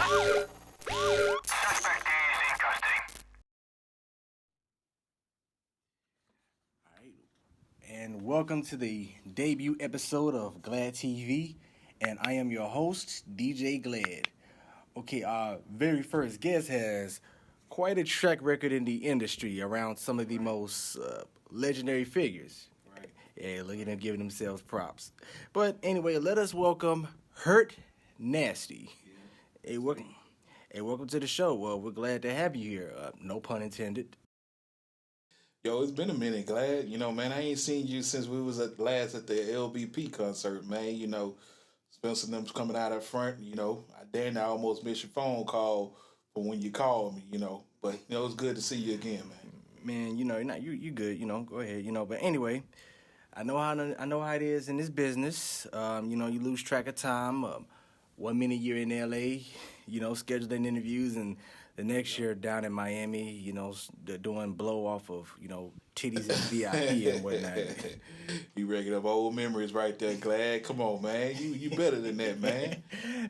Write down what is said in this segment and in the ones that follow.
Suspect is in custody. All right. And welcome to the debut episode of GladTV, and I am your host, DJ Glad. Okay, our very first guest has quite a track record in the industry around some of the most legendary figures. Right. Yeah, look at them giving themselves props. But anyway, let us welcome Hurt Nasty. Hey, welcome to the show. Well, we're glad to have you here. No pun intended. Yo, it's been a minute, Glad. Man, I ain't seen you since we was last at the LBP concert, man. Spencer and them's coming out up front. I almost missed your phone call from when you called me. But it's good to see you again, man. Man, you good. Go ahead. But anyway, I know how it is in this business. You lose track of time. 1 minute you're in LA, scheduling interviews, and the next year down in Miami, they're doing blow off of, titties and VIP and whatnot. You raking up old memories right there, Glad. Come on, man. You better than that, man.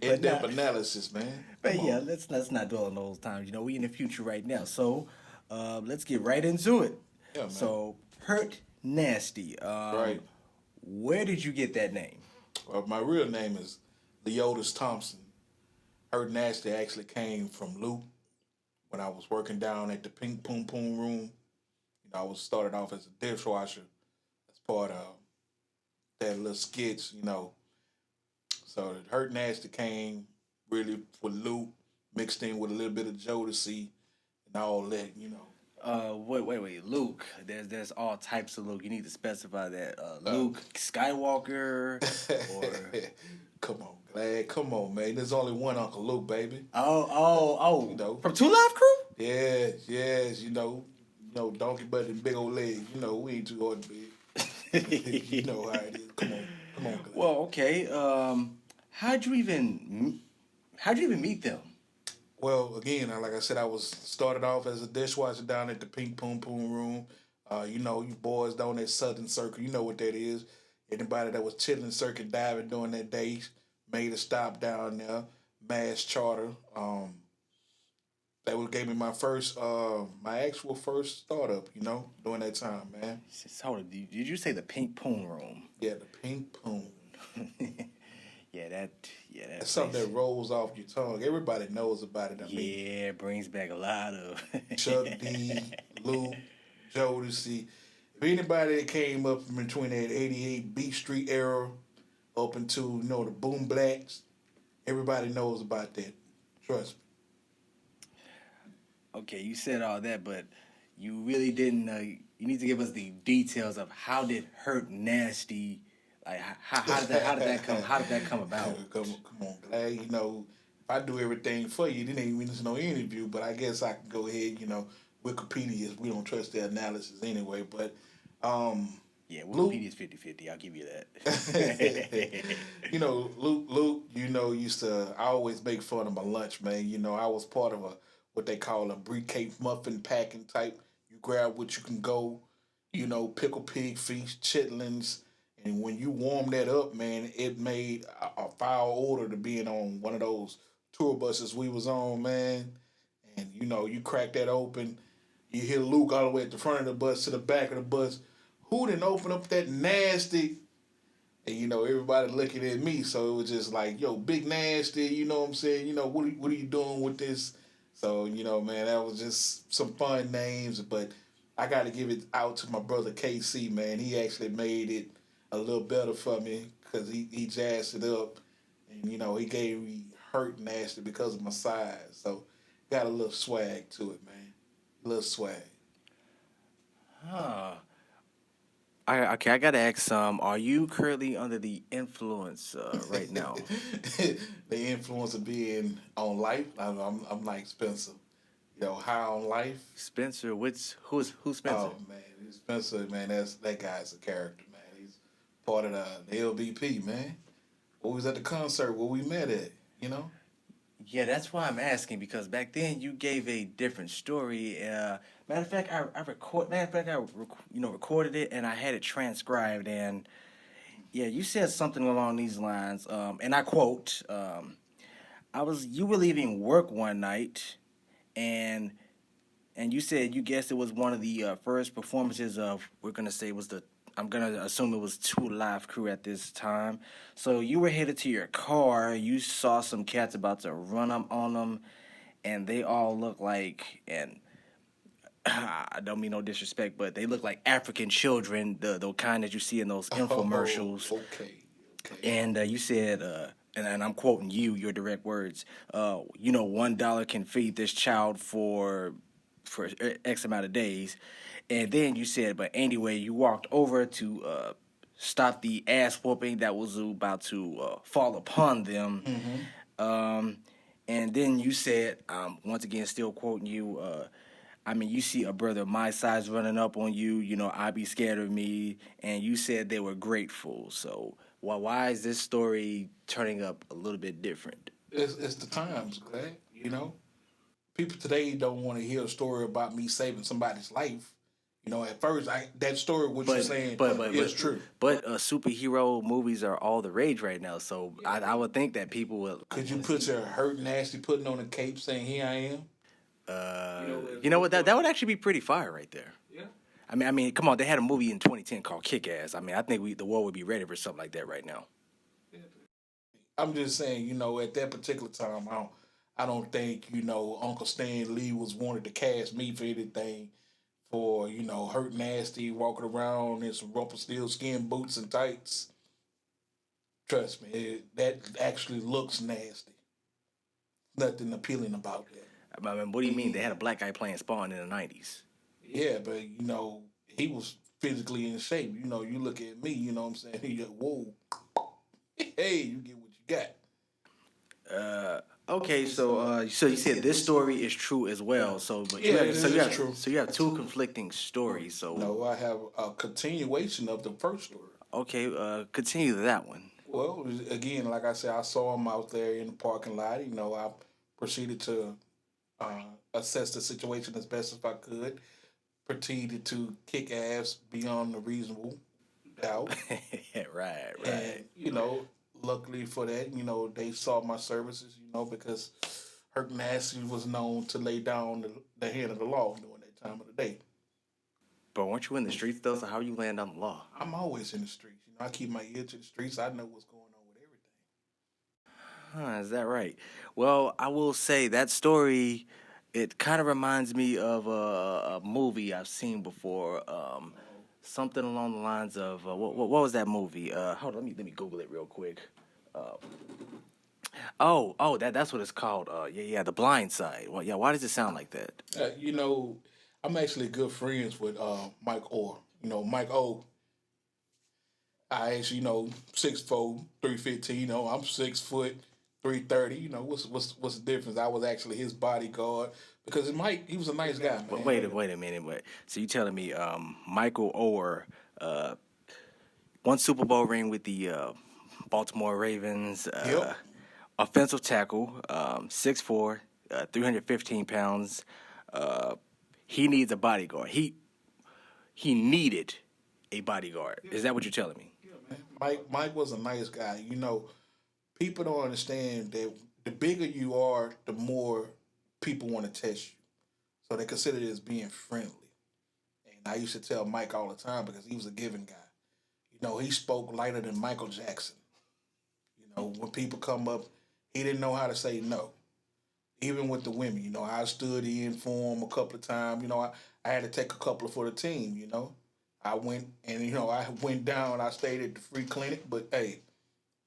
In-depth analysis, man. But yeah, let's not dwell on those times. We in the future right now. So let's get right into it. Yeah, man. So Hurt Nasty. Right. Where did you get that name? My real name is Leotis Thompson. Hurt Nasty actually came from Luke when I was working down at the Pink Poom Poom Room. I was started off as a dishwasher as part of that little skits, So the Hurt Nasty came really with Luke, mixed in with a little bit of Jodeci and all that, Wait, Luke. There's all types of Luke. You need to specify that. Luke Skywalker or Come on, Glad. Come on, man. There's only one Uncle Luke, baby. Oh. From Two Live Crew? Yes, donkey butt and big old legs. We ain't too hard to big. You know how it is. Come on, Glad. Well, okay. How'd you even meet them? Well, again, like I said, I was started off as a dishwasher down at the Pink Poom Poom Room. You boys down that Southern Circle, you know what that is. Anybody that was chilling circuit diving during that day made a stop down there. Mass Charter. That gave me my first, my actual first startup, during that time, man. Hold on, did you say the Pink Poom Room? Yeah, the Pink Poom. That's something that rolls off your tongue. Everybody knows about it. It brings back a lot of Chuck D, Luke, Jodeci. If anybody that came up from between that 88 Beat Street era up into, the Boom Blacks, everybody knows about that. Trust me. Okay, you said all that, but you really didn't. You need to give us the details of how did Hurt Nasty, like how did that come about? Come on, Glad. If I do everything for you, then ain't even no interview. But I guess I can go ahead. Wikipedia, we don't trust their analysis anyway. But yeah, Wikipedia's 50-50. I'll give you that. Luke, used to always make fun of my lunch, man. I was part of what they call a briquette muffin packing type. You grab what you can go, pickle pig feet, chitlins, and when you warm that up, man, it made a foul odor to being on one of those tour buses we was on, man. And you crack that open, you hear Luke all the way at the front of the bus to the back of the bus. Who didn't open up that nasty? And everybody looking at me, so it was just like, yo, big nasty, you know what I'm saying? What are you doing with this? So, man, that was just some fun names, but I got to give it out to my brother KC, man. He actually made it a little better for me because he jazzed it up. And, he gave me Hurt Nasty because of my size. So, got a little swag to it, man. A little swag. I got to ask, are you currently under the influence right now? The influence of being on life. I'm like Spencer. High on life. Spencer, who's Spencer? Oh man, Spencer, man, that guy's a character, man. He's part of the LBP, man. We was at the concert where we met at, Yeah, that's why I'm asking, because back then you gave a different story. Matter of fact, I recorded it and I had it transcribed, and yeah, you said something along these lines, and I quote, You were leaving work one night, and you said you guessed it was one of the first performances of, we're gonna say it was the, I'm gonna assume it was Two Live Crew at this time. So you were headed to your car. You saw some cats about to run up on them, and they all look like, and I don't mean no disrespect, but they look like African children, the kind that you see in those infomercials. Oh, okay. And you said, and I'm quoting you, your direct words. $1 can feed this child for X amount of days, and then you said, but anyway, you walked over to stop the ass whooping that was about to fall upon them. And then you said, once again, still quoting you. You see a brother my size running up on you, I'd be scared of me. And you said they were grateful. So why is this story turning up a little bit different? It's the times, Glad. People today don't want to hear a story about me saving somebody's life. At first, that story, what you're saying, is true. But superhero movies are all the rage right now. So I would think that people will. Could you put your Hurt Nasty putting on a cape saying, "Here I am"? You know what? That would actually be pretty fire right there. Yeah. I mean, come on. They had a movie in 2010 called Kick Ass. I think the world would be ready for something like that right now. I'm just saying, at that particular time, I don't think, Uncle Stan Lee was wanted to cast me for anything for, Hurt Nasty, walking around in some Rumpelstiltskin boots and tights. Trust me, that actually looks nasty. Nothing appealing about that. What do you mean? They had a black guy playing Spawn in the 90s. Yeah, but, he was physically in shape. You look at me, you know what I'm saying? You're like, whoa. Hey, you get what you got. Okay, so you said this story is true as well. You have two conflicting stories. So no, I have a continuation of the first story. Okay, continue that one. Well, again, like I said, I saw him out there in the parking lot. I proceeded to assess the situation as best as I could. Proceeded to kick ass beyond the reasonable doubt. Right. And, luckily for that, they saw my services, because Hurt Nasty was known to lay down the hand of the law during that time of the day. But weren't you in the streets, though? So how you land on the law? I'm always in the streets. I keep my ear to the streets. I know what's going on with everything. Is that right? Well, I will say that story, it kind of reminds me of a movie I've seen before. Something along the lines of what was that movie? Hold on, let me Google it real quick. That's what it's called. The Blind Side. Well, yeah. Why does it sound like that? I'm actually good friends with Mike Orr. Mike O. I actually 6'4", 315. I'm 6 foot 330. What's the difference? I was actually his bodyguard because Mike, he was a nice guy. Man. Wait a minute. So you telling me Michael Orr won Super Bowl ring with the Baltimore Ravens? Yep. Offensive tackle, 6'4", 315 pounds. He needs a bodyguard. He needed a bodyguard. Is that what you're telling me? Yeah, man. Mike was a nice guy. People don't understand that the bigger you are, the more people want to test you. So they consider it as being friendly. And I used to tell Mike all the time because he was a giving guy. He spoke lighter than Michael Jackson. When people come up, he didn't know how to say no. Even with the women, I stood in for him a couple of times. I had to take a couple for the team, I went and, I went down. I stayed at the free clinic, but hey,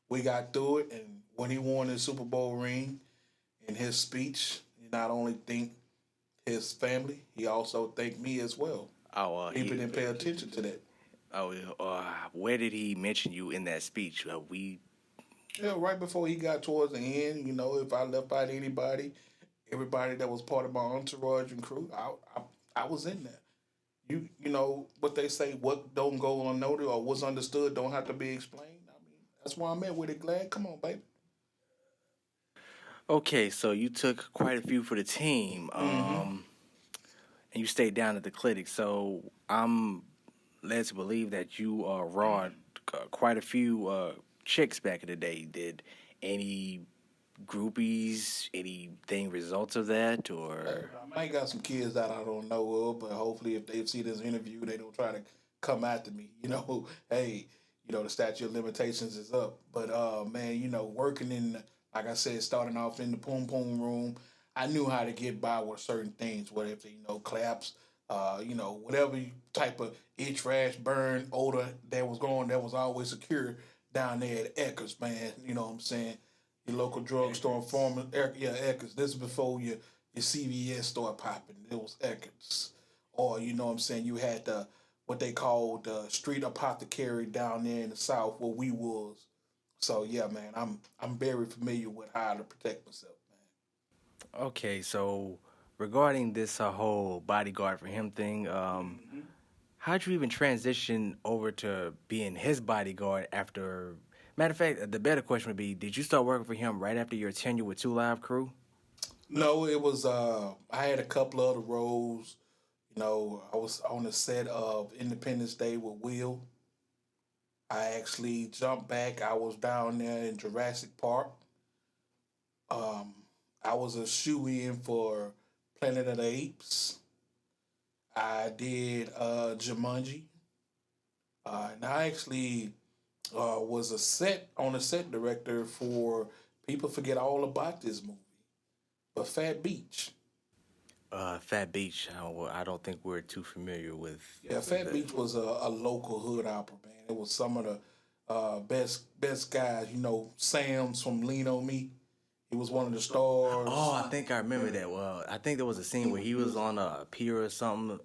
we got through it. And when he won his Super Bowl ring in his speech, he not only thanked his family, he also thanked me as well. People didn't pay attention to that. Where did he mention you in that speech? Yeah, right before he got towards the end, if I left out everybody that was part of my entourage and crew, I was in there. What they say, what don't go unnoticed or what's understood don't have to be explained. That's why I'm at with it, Glad. Come on, baby. Okay, so you took quite a few for the team, and you stayed down at the clinic. So I'm led to believe that you rawed quite a few chicks back in the day. Did any groupies? Anything results of that, or? I might got some kids that I don't know of, but hopefully if they see this interview, they don't try to come after me. Hey, the statute of limitations is up. But man, working in, like I said, starting off in the poom poom room, I knew how to get by with certain things, whether if claps, whatever type of itch, rash, burn, odor that was going, that was always secure down there at Eckers, man. You know what I'm saying? Your local drugstore and Eckers. This is before your CVS started popping. It was Eckers. Or, you know what I'm saying, you had what they called the street apothecary down there in the South where we was. So yeah, man, I'm very familiar with how to protect myself, man. Okay, so regarding this whole bodyguard for him thing, how'd you even transition over to being his bodyguard after? Matter of fact, the better question would be: did you start working for him right after your tenure with 2 Live Crew? No, it was I had a couple other roles. I was on the set of Independence Day with Will. I actually jumped back. I was down there in Jurassic Park. Um, I was a shoe-in for Planet of the Apes. I did Jumanji. And I actually was a set director for, people forget all about this movie, but Fat Beach. Fat Beach. I don't think we're too familiar with. Yeah, Fat Beach was a local hood opera, man. It was some of the best guys. Sam's from Lean on Me. He was one of the stars. Oh, I think I remember that. Well, I think there was a scene where he was on a pier or something,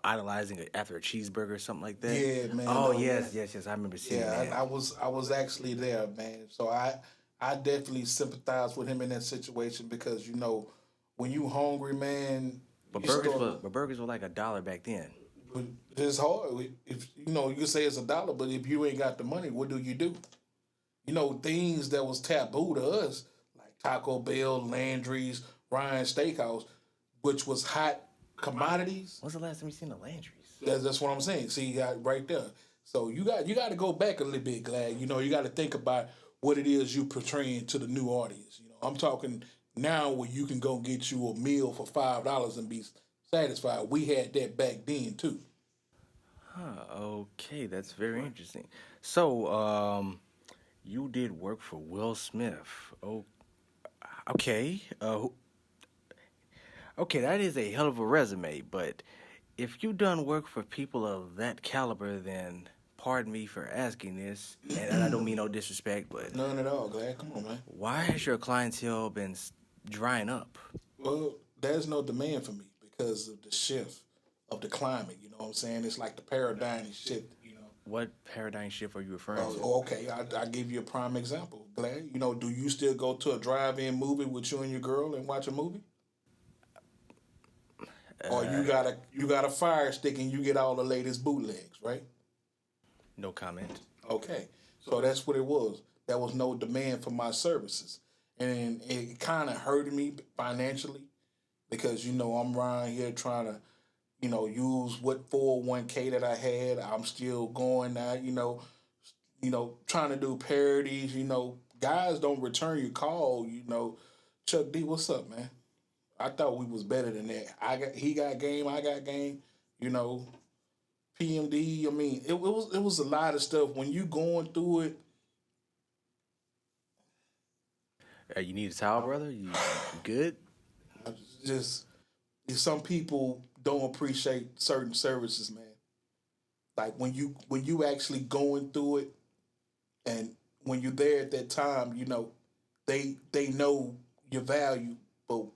idolizing it after a cheeseburger or something like that. Yeah, man. Oh, yes. I remember seeing that. I was actually there, man. So I definitely sympathize with him in that situation because when you hungry, man. But burgers were like $1 back then. It's hard. If you can say it's $1, but if you ain't got the money, what do? Things that was taboo to us, like Taco Bell, Landry's, Ryan's Steakhouse, which was hot commodities. When's the last time you seen the Landry's? That's what I'm saying. See, you got right there. So you got to go back a little bit, Glad. You got to think about what it is you portraying to the new audience. I'm talking now where you can go get you a meal for $5 and be satisfied. We had that back then too. Okay, that's very interesting. So, you did work for Will Smith. Oh, okay. Okay, that is a hell of a resume, but if you done work for people of that caliber, then pardon me for asking this, and I don't mean no disrespect, but none at all, Glad. Come on, man. Why has your clientele been drying up? Well, there's no demand for me because of the shift of the climate. You know what I'm saying? It's like the paradigm shift. What paradigm shift are you referring to? Okay, I'll give you a prime example. Glad. Do you still go to a drive-in movie with you and your girl and watch a movie? Or you got a Fire Stick and you get all the latest bootlegs, right? No comment. Okay, so that's what it was. There was no demand for my services, and it kind of hurted me financially because I'm around here trying to use what 401k that I had. I'm still going now. Trying to do parodies. Guys don't return your call. Chuck D, what's up, man? I thought we was better than that. He got game, I got game. PMD. I mean, it was a lot of stuff when you going through it. You need a towel, brother? You good? Just some people don't appreciate certain services, man. Like when you actually going through it, and when you're there at that time, they know your value, but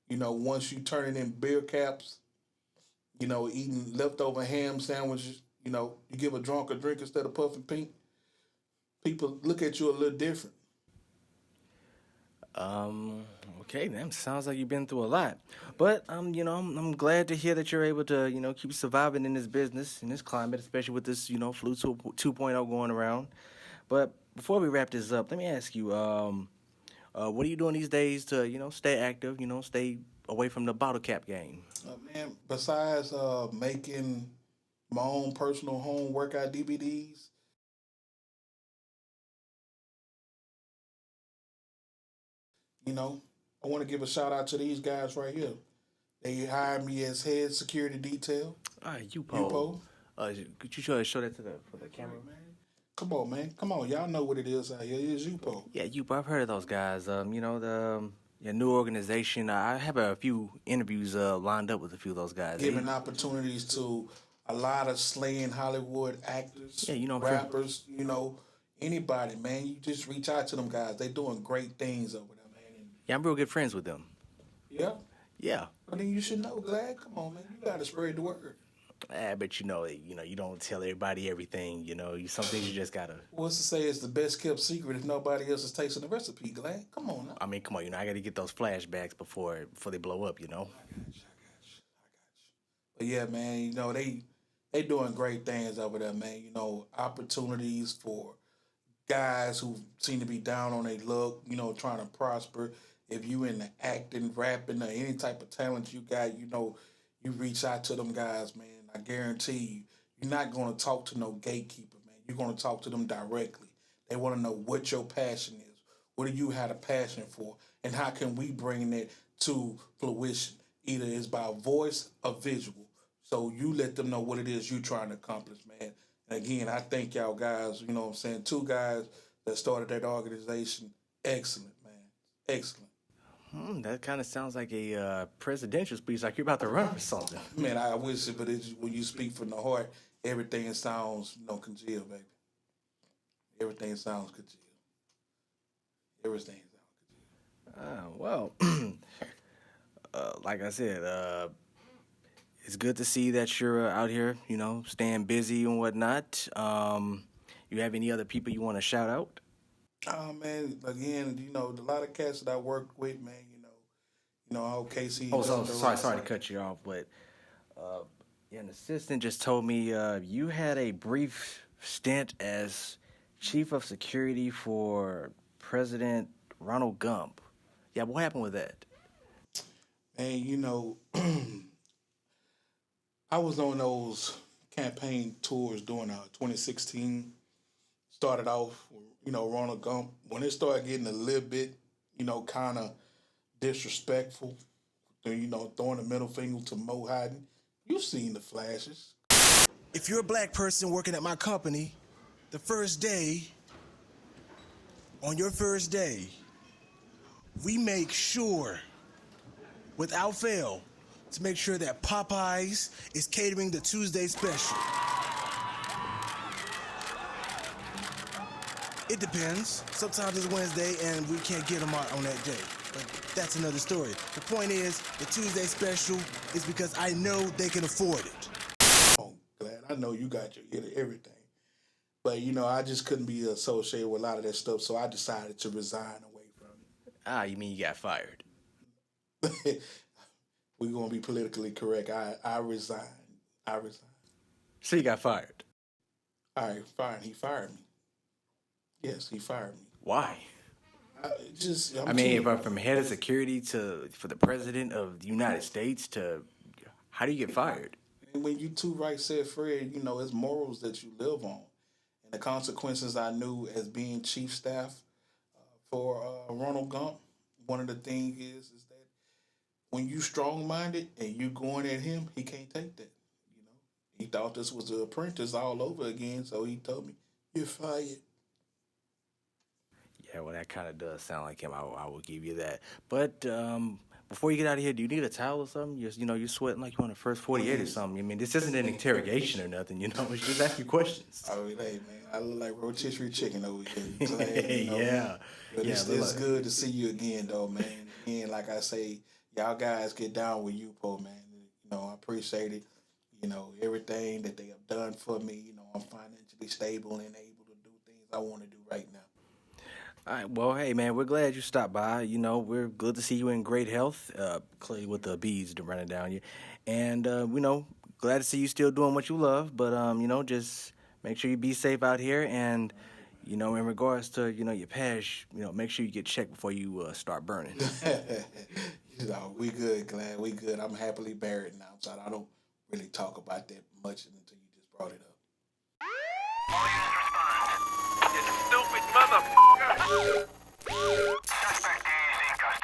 once you turn it in beer caps, eating leftover ham sandwiches, you give a drunk a drink instead of puffing pink, people look at you a little different. Okay, that sounds like you've been through a lot. But, I'm glad to hear that you're able to, keep surviving in this business, in this climate, especially with this, flu 2.0 going around. But before we wrap this up, let me ask you, what are you doing these days to, stay active, stay away from the bottle cap game? Man, besides making my own personal home workout DVDs, You know, I want to give a shout out to these guys right here. They hired me as head security detail. All right, UPOE. UPOE. Could you show that for the camera? Come on, man. Come on. Y'all know what it is out here. It is UPOE. Yeah, UPOE. I've heard of those guys. You know, the new organization. I have a few interviews lined up with a few of those guys. Giving opportunities to a lot of slaying Hollywood actors, Yeah, you know, rappers, you know, anybody, man. You just reach out to them guys. They doing great things over there, man. Yeah, I'm real good friends with them. Yeah. Yeah. Well, then you should know, Glad. Come on, man. You got to spread the word. But you know, you don't tell everybody everything. You know, some things you just gotta. What's to say it's the best kept secret if nobody else is tasting the recipe, Glad? Come on now. I mean, come on, I gotta get those flashbacks before they blow up. You know. I got you. But yeah, man, you know, they doing great things over there, man. You know, opportunities for guys who seem to be down on their luck, you know, trying to prosper. If you in the acting, rapping, or any type of talent you got, you know, you reach out to them guys, man. I guarantee you, you're not going to talk to no gatekeeper, man. You're going to talk to them directly. They want to know what your passion is. What do you have a passion for? And how can we bring that to fruition? Either it's by voice or visual. So you let them know what it is you're trying to accomplish, man. And again, I thank y'all guys, you know what I'm saying? 2 guys that started that organization. Excellent, man. Excellent. That kind of sounds like a presidential speech, like you're about to run for something. Man, I wish it, but when you speak from the heart, everything sounds, congeal, baby. Everything sounds congeal. Everything sounds congeal. Well, like I said, it's good to see that you're out here, you know, staying busy and whatnot. You have any other people you want to shout out? Oh man, again, you know, a lot of cats that I work with, man, you know, how Casey. Oh, sorry to cut you off, but an assistant just told me you had a brief stint as chief of security for President Ronald Gump. Yeah, what happened with that? Man, you know, I was on those campaign tours during 2016. Started off, you know, Ronald Gump. When it started getting a little bit, you know, kind of disrespectful, you know, throwing the middle finger to Mo Hiding, you've seen the flashes. If you're a black person working at my company, the first day, on your first day, we make sure, without fail, to make sure that Popeyes is catering the Tuesday special. It depends. Sometimes it's Wednesday and we can't get them out on that day. But that's another story. The point is, the Tuesday special is because I know they can afford it. Oh, Glad. I know you got your ear to everything. But, you know, I just couldn't be associated with a lot of that stuff, so I decided to resign away from it. You mean you got fired? We're going to be politically correct. I resigned. So you got fired? All right, fine. He fired me. Yes, he fired me. Why? From head of security for the president of the United States to, how do you get fired? And when you too right said, Fred, you know, it's morals that you live on. And the consequences I knew as being chief staff for Ronald Gump, one of the things is that when you strong-minded and you going at him, he can't take that. You know, he thought this was The Apprentice all over again, so he told me, "You're fired." Yeah, well, that kind of does sound like him. I will give you that. But before you get out of here, do you need a towel or something? You're sweating like you're on the first 48 or something. I mean, this isn't an interrogation or nothing, you know. It's just asking questions. Oh, hey, man, I look like rotisserie chicken over here. Glad, you know, yeah. But it's good to see you again, though, man. Again, like I say, y'all guys get down with UPOE, man. You know, I appreciate it. You know, everything that they have done for me. You know, I'm financially stable and able to do things I want to do right now. All right, well, hey, man, we're glad you stopped by. You know, we're good to see you in great health, clearly with the bees running down you. And, you know, glad to see you still doing what you love. But, you know, just make sure you be safe out here. And, you know, in regards to, you know, your past, you know, make sure you get checked before you start burning. You know, we good, Glad. We good. I'm happily married now, so I don't really talk about that much until you just brought it up. All units respond. You stupid motherfucker! Suspect is in custody.